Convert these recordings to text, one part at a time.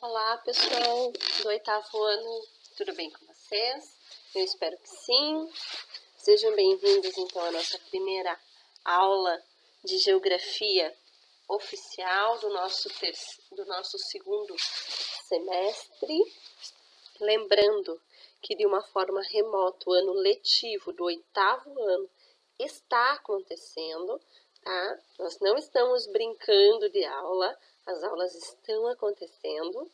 Olá, pessoal do 8º ano, tudo bem com vocês? Eu espero que sim. Sejam bem-vindos, então, à nossa primeira aula de Geografia oficial do nosso segundo semestre. Lembrando que, de uma forma remota, o ano letivo do 8º ano está acontecendo, tá? Nós não estamos brincando de aula, as aulas estão acontecendo.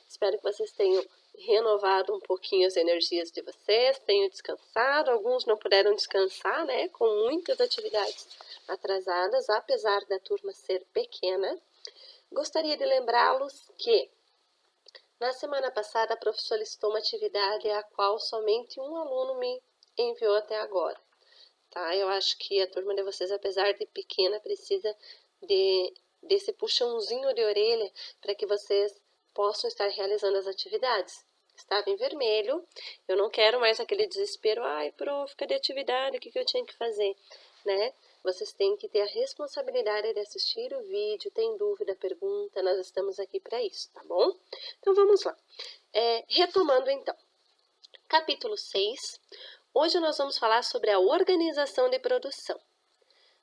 Espero que vocês tenham renovado um pouquinho as energias de vocês, tenham descansado. Alguns não puderam descansar, né? Com muitas atividades atrasadas, apesar da turma ser pequena. Gostaria de lembrá-los que na semana passada a prof solicitou uma atividade a qual somente um aluno me enviou até agora. Tá? Eu acho que a turma de vocês, apesar de pequena, precisa desse puxãozinho de orelha para que vocês possam estar realizando as atividades. Estava em vermelho, eu não quero mais aquele desespero, ai, prof, cadê a atividade, o que eu tinha que fazer, né? Vocês têm que ter a responsabilidade de assistir o vídeo, tem dúvida, pergunta, nós estamos aqui para isso, tá bom? Então vamos lá. Retomando então, capítulo 6, hoje nós vamos falar sobre a organização de produção.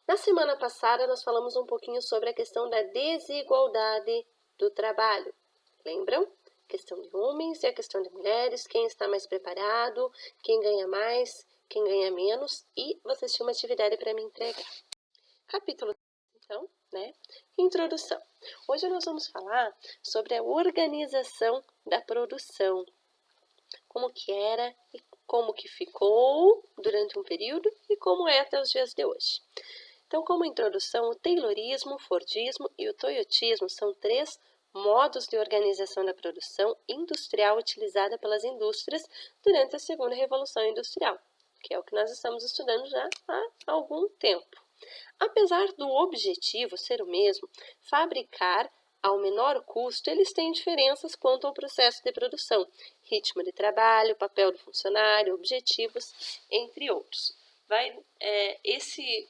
Na semana passada nós falamos um pouquinho sobre a questão da desigualdade do trabalho, lembram? A questão de homens e a questão de mulheres, quem está mais preparado, quem ganha mais, quem ganha menos, e vocês tinham uma atividade para me entregar. Capítulo 3, então, né? Introdução. Hoje nós vamos falar sobre a organização da produção, como que era e como que ficou durante um período e como é até os dias de hoje. Então, como introdução, o Taylorismo, o Fordismo e o Toyotismo são três modos de organização da produção industrial utilizada pelas indústrias durante a segunda Revolução Industrial, que é o que nós estamos estudando já há algum tempo. Apesar do objetivo ser o mesmo, fabricar ao menor custo, eles têm diferenças quanto ao processo de produção, ritmo de trabalho, papel do funcionário, objetivos, entre outros. Esse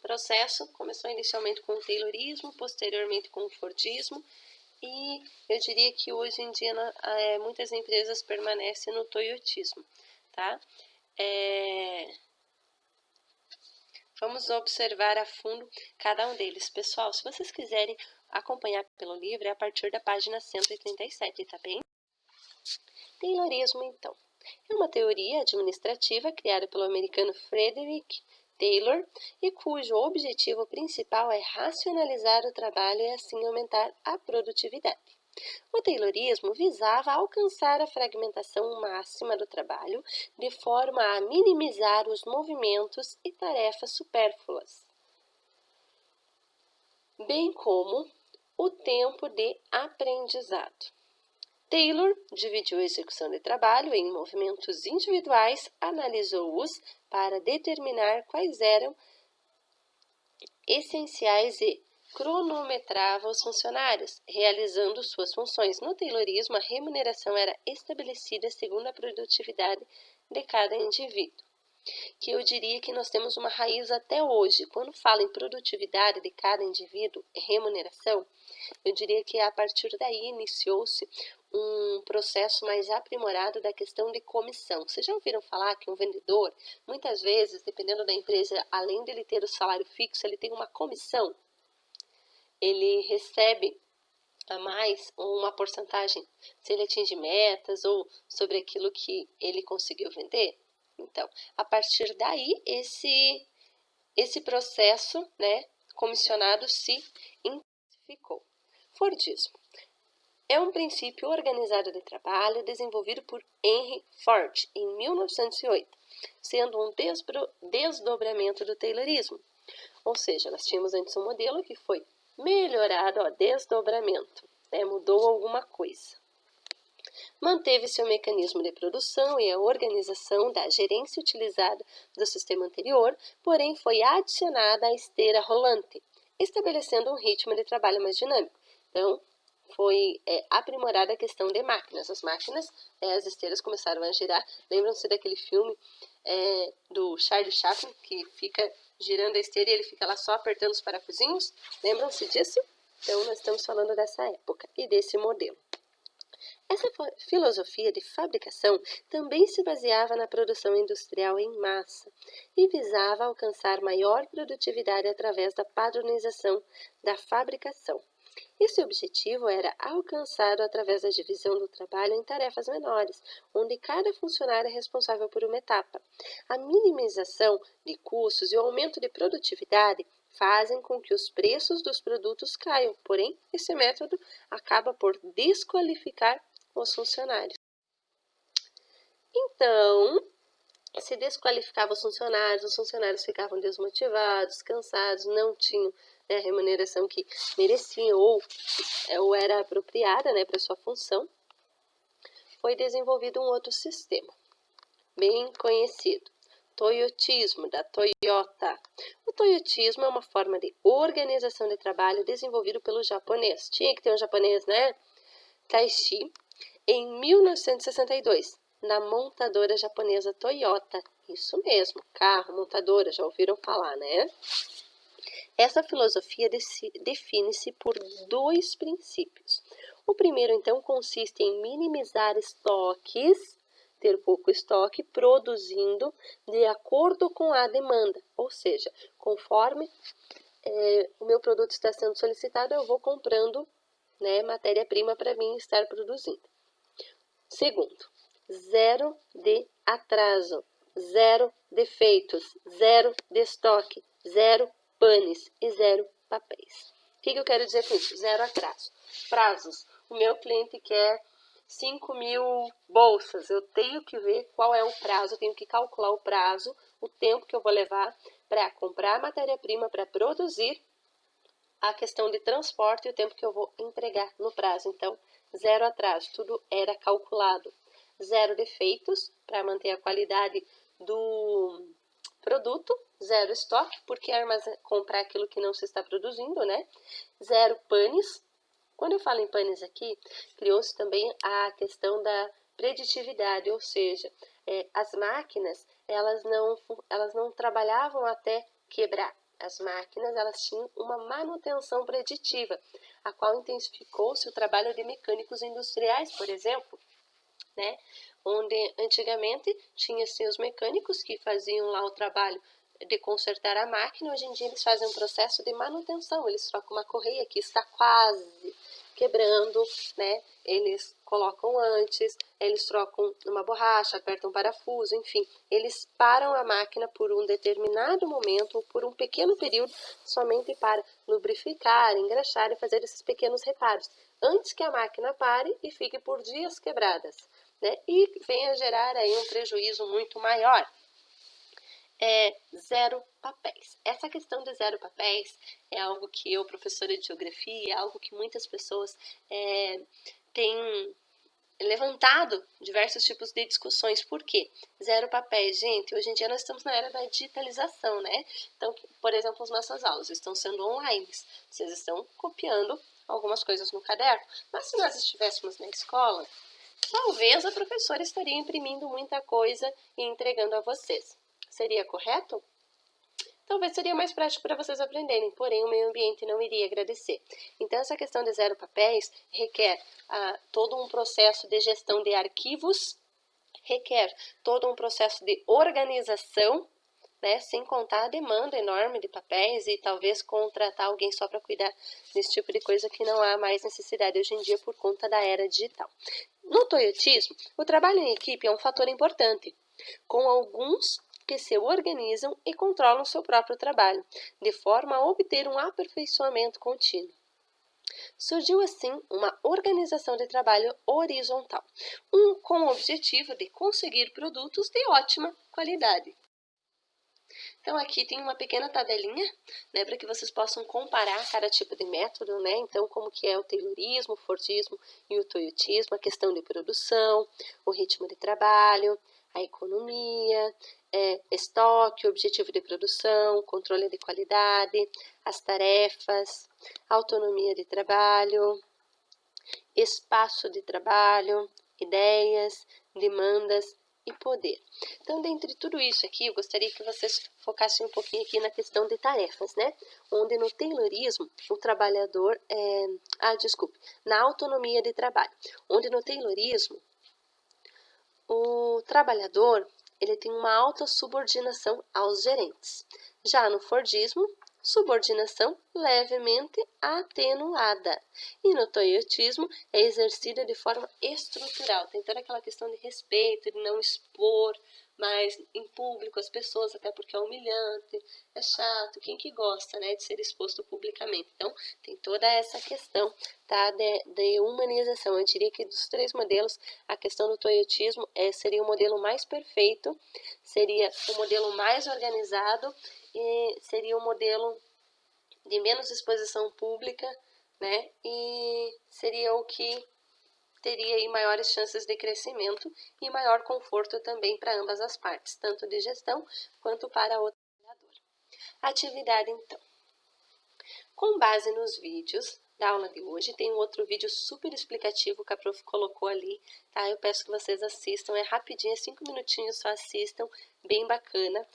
processo começou inicialmente com o Taylorismo, posteriormente com o Fordismo, e eu diria que hoje em dia muitas empresas permanecem no Toyotismo, tá? Vamos observar a fundo cada um deles. Pessoal, se vocês quiserem acompanhar pelo livro, é a partir da página 137, tá bem? Taylorismo, então. É uma teoria administrativa criada pelo americano Frederick Taylor e cujo objetivo principal é racionalizar o trabalho e assim aumentar a produtividade. O Taylorismo visava alcançar a fragmentação máxima do trabalho de forma a minimizar os movimentos e tarefas supérfluas, bem como o tempo de aprendizado. Taylor dividiu a execução de trabalho em movimentos individuais, analisou-os para determinar quais eram essenciais e cronometrava os funcionários, realizando suas funções. No Taylorismo, a remuneração era estabelecida segundo a produtividade de cada indivíduo, que eu diria que nós temos uma raiz até hoje. Quando fala em produtividade de cada indivíduo, remuneração, eu diria que a partir daí iniciou-se um processo mais aprimorado da questão de comissão. Vocês já ouviram falar que um vendedor, muitas vezes, dependendo da empresa, além de ele ter o salário fixo, ele tem uma comissão? Ele recebe a mais uma porcentagem se ele atinge metas ou sobre aquilo que ele conseguiu vender? Então, a partir daí, esse processo, né, comissionado se intensificou. Fordismo é um princípio organizado de trabalho desenvolvido por Henry Ford em 1908, sendo um desdobramento do Taylorismo. Ou seja, nós tínhamos antes um modelo que foi melhorado, desdobramento, né, mudou alguma coisa. Manteve-se o mecanismo de produção e a organização da gerência utilizada do sistema anterior, porém foi adicionada a esteira rolante, estabelecendo um ritmo de trabalho mais dinâmico. Então, foi aprimorada a questão de máquinas. As máquinas, as esteiras começaram a girar. Lembram-se daquele filme do Charlie Chaplin, que fica girando a esteira e ele fica lá só apertando os parafusinhos? Lembram-se disso? Então, nós estamos falando dessa época e desse modelo. Essa filosofia de fabricação também se baseava na produção industrial em massa e visava alcançar maior produtividade através da padronização da fabricação. Esse objetivo era alcançado através da divisão do trabalho em tarefas menores, onde cada funcionário é responsável por uma etapa. A minimização de custos e o aumento de produtividade fazem com que os preços dos produtos caiam, porém, esse método acaba por desqualificar os funcionários. Então, se desqualificava os funcionários ficavam desmotivados, cansados, não tinham a remuneração que mereciam ou era apropriada para sua função. Foi desenvolvido um outro sistema, bem conhecido, Toyotismo, da Toyota. O Toyotismo é uma forma de organização de trabalho desenvolvido pelo japonês. Tinha que ter um japonês, né? Taishi, em 1962, na montadora japonesa Toyota. Isso mesmo, carro, montadora, já ouviram falar, né? Essa filosofia define-se por dois princípios. O primeiro, então, consiste em minimizar estoques, ter pouco estoque, produzindo de acordo com a demanda, ou seja, conforme o meu produto está sendo solicitado, eu vou comprando matéria-prima para mim estar produzindo. Segundo, zero de atraso, zero defeitos, zero de estoque, zero panes e zero papéis. O que eu quero dizer com isso? Zero atraso. Prazos. O meu cliente quer 5.000 bolsas. Eu tenho que ver qual é o prazo, eu tenho que calcular o prazo, o tempo que eu vou levar para comprar matéria-prima, para produzir, a questão de transporte e o tempo que eu vou entregar no prazo. Então, zero atraso, tudo era calculado. Zero defeitos, para manter a qualidade do produto. Zero estoque, porque comprar aquilo que não se está produzindo, né? Zero panes. Quando eu falo em panes aqui, criou-se também a questão da preditividade, ou seja, as máquinas, elas não trabalhavam até quebrar. As máquinas, elas tinham uma manutenção preditiva, a qual intensificou-se o trabalho de mecânicos industriais, por exemplo, né? Onde antigamente tinha-se os mecânicos que faziam lá o trabalho de consertar a máquina. Hoje em dia eles fazem um processo de manutenção, eles trocam uma correia que está quase quebrando, né? Eles colocam antes, eles trocam uma borracha, apertam um parafuso, enfim, eles param a máquina por um determinado momento ou por um pequeno período somente para lubrificar, engraxar e fazer esses pequenos reparos, antes que a máquina pare e fique por dias quebradas, né? E venha a gerar aí um prejuízo muito maior. Zero papéis. Essa questão de zero papéis é algo que eu, professora de geografia, é algo que muitas pessoas têm levantado diversos tipos de discussões. Por quê? Zero papéis. Gente, hoje em dia nós estamos na era da digitalização, né? Então, por exemplo, as nossas aulas estão sendo online. Vocês estão copiando algumas coisas no caderno. Mas se nós estivéssemos na escola, talvez a professora estaria imprimindo muita coisa e entregando a vocês. Seria correto? Talvez seria mais prático para vocês aprenderem, porém o meio ambiente não iria agradecer. Então, essa questão de zero papéis requer todo um processo de gestão de arquivos, requer todo um processo de organização, né, sem contar a demanda enorme de papéis e talvez contratar alguém só para cuidar desse tipo de coisa que não há mais necessidade hoje em dia por conta da era digital. No toyotismo, o trabalho em equipe é um fator importante, com alguns que se organizam e controlam seu próprio trabalho, de forma a obter um aperfeiçoamento contínuo. Surgiu assim uma organização de trabalho horizontal, com o objetivo de conseguir produtos de ótima qualidade. Então aqui tem uma pequena tabelinha, né, para que vocês possam comparar cada tipo de método, né? Então como que é o Taylorismo, o Fordismo e o Toyotismo, a questão de produção, o ritmo de trabalho, a economia, estoque, objetivo de produção, controle de qualidade, as tarefas, autonomia de trabalho, espaço de trabalho, ideias, demandas e poder. Então, dentre tudo isso aqui, eu gostaria que vocês focassem um pouquinho aqui na questão de tarefas, né? Onde no Taylorismo, o trabalhador na autonomia de trabalho. Onde no Taylorismo, o trabalhador, ele tem uma autossubordinação aos gerentes. Já no Fordismo, subordinação levemente atenuada. E no toyotismo é exercida de forma estrutural. Tem toda aquela questão de respeito, de não expor mais em público as pessoas, até porque é humilhante, é chato. Quem que gosta, né, de ser exposto publicamente? Então, tem toda essa questão, tá, de humanização. Eu diria que dos três modelos, a questão do toyotismo seria o modelo mais perfeito, seria o modelo mais organizado, e seria um modelo de menos exposição pública, né? E seria o que teria aí maiores chances de crescimento e maior conforto também para ambas as partes, tanto de gestão quanto para o trabalhador. Atividade, então. Com base nos vídeos da aula de hoje, tem um outro vídeo super explicativo que a prof colocou ali, tá? Eu peço que vocês assistam, é rapidinho, é 5 minutinhos, só assistam, bem bacana.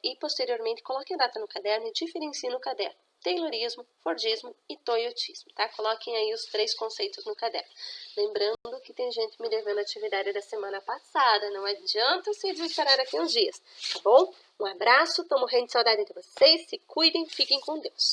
E posteriormente coloquem a data no caderno e diferenciem no caderno Taylorismo, Fordismo e Toyotismo, tá? Coloquem aí os 3 conceitos no caderno. Lembrando que tem gente me devendo a atividade da semana passada, não adianta se desesperar daqui uns dias, tá bom? Um abraço, tô morrendo de saudade de vocês, se cuidem, fiquem com Deus.